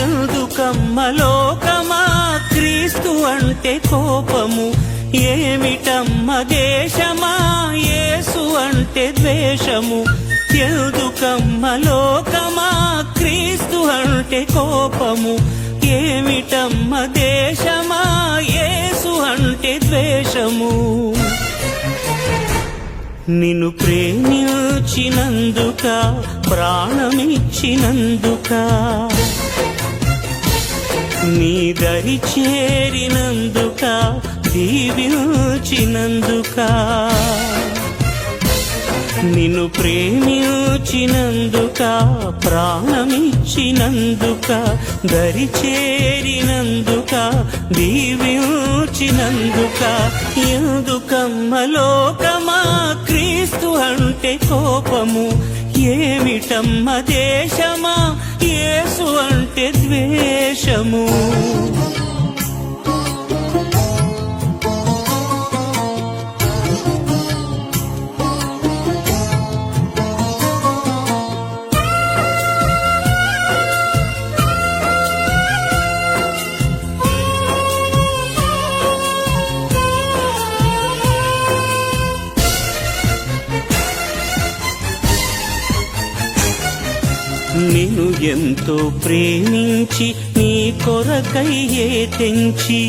ఎందుకమ్మ లోకమా క్రీస్తు అంటే కోపము, ఏమిటమ్మ దేశమా యేసు అంటే ద్వేషము. ఎందుకమ్మ లోకమా క్రీస్తు అంటే కోపము, ఏమిటమ్మ దేశమా యేసు అంటే ద్వేషము. నిన్ను ప్రేమించినందుక ప్రాణమిచ్చినందుక, నీ దరి చేరినందుక దీవించినందుక, నిన్ను ప్రేమించినందుక ప్రాణమిచ్చినందుక, దరి చేరినందుక దీవించినందుక. ఎందుకమ్మ లోకమా క్రీస్తు అంటే కోపము, ఏమిటమ్మ దేశమా యేసు అంటే ద్వేషము. నిన్ను ఎంతో ప్రేమించి నీ కొరకయ్యే తెంచి,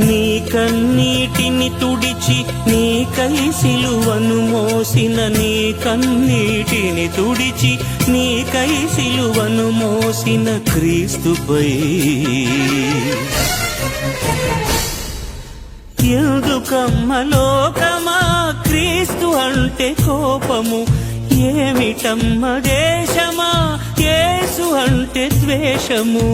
నీ కన్నీటిని తుడిచి నీకై సిలువను మోసిన, నీ కన్నీటిని తుడిచి నీకై సిలువను మోసిన క్రీస్తుపై ఎందుకమ్మ లోకమా క్రీస్తు అంటే కోపము, ఏమిటమ్మ దేశమా యేసు అంటే ద్వేషము.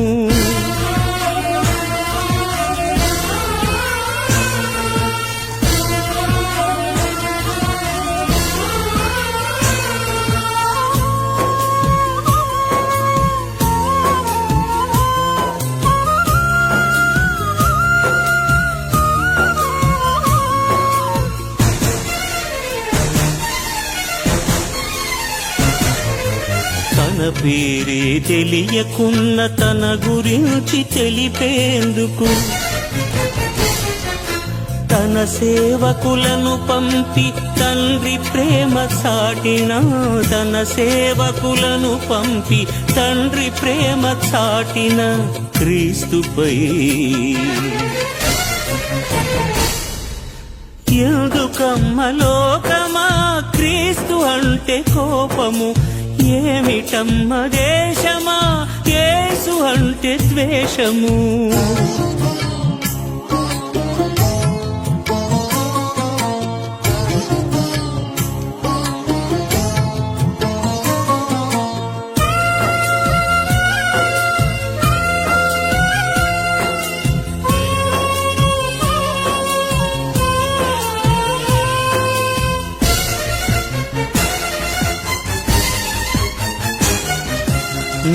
తన పేరే తెలియకున్న తన గురించి తెలిపేందుకు, తన సేవకులను పంపి తండ్రి ప్రేమ చాటిన, తన సేవకులను పంపి తండ్రి ప్రేమ చాటిన క్రీస్తుపై ఎందుకమ్మ లోకమా క్రీస్తు అంటే కోపము, ఏమిటమ్మ దేశమా యేసు అంటే ద్వేషము.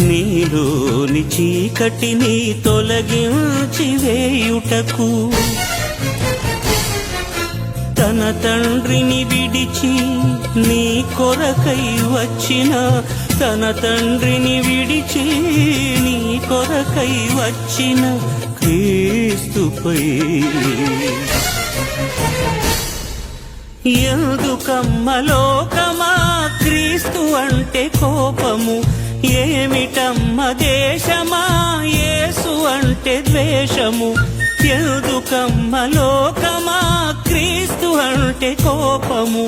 నీలోని చీకటిని తొలగించి వేయుటకు, తన తండ్రిని విడిచి నీ కొరకై వచ్చిన, తన తండ్రిని విడిచి నీ కొరకై వచ్చిన క్రీస్తుపై ఎందుకమ్మ లోకమా క్రీస్తు అంటే కోపము, ఏమిటమ్మ దేశమా యేసు అంటే ద్వేషము. ఎందుకమ్మ లోకమా క్రీస్తు అంటే కోపము,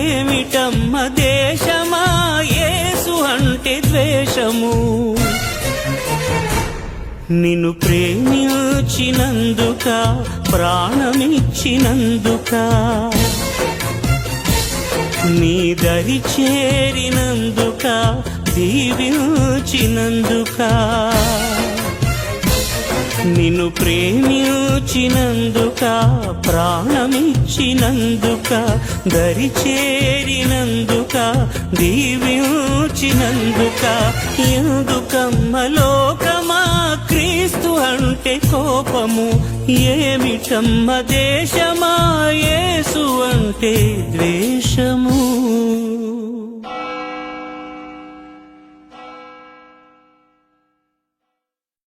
ఏమిటమ్మ దేశమా యేసు అంటే ద్వేషము. నిన్ను ప్రేమించినందుక ప్రాణమిచ్చినందుక, నీ దరి చేరినందుక దీవించినందుక, నిన్ను ప్రేమించినందుక ప్రాణమిచ్చినందుక, దరి చేరినందుక దీవించినందుక. ఎందుకమ్మ లోకమా క్రీస్తు అంటే కోపము, ఏమిటమ్మ దేశమా యేసు అంటే ద్వేషము.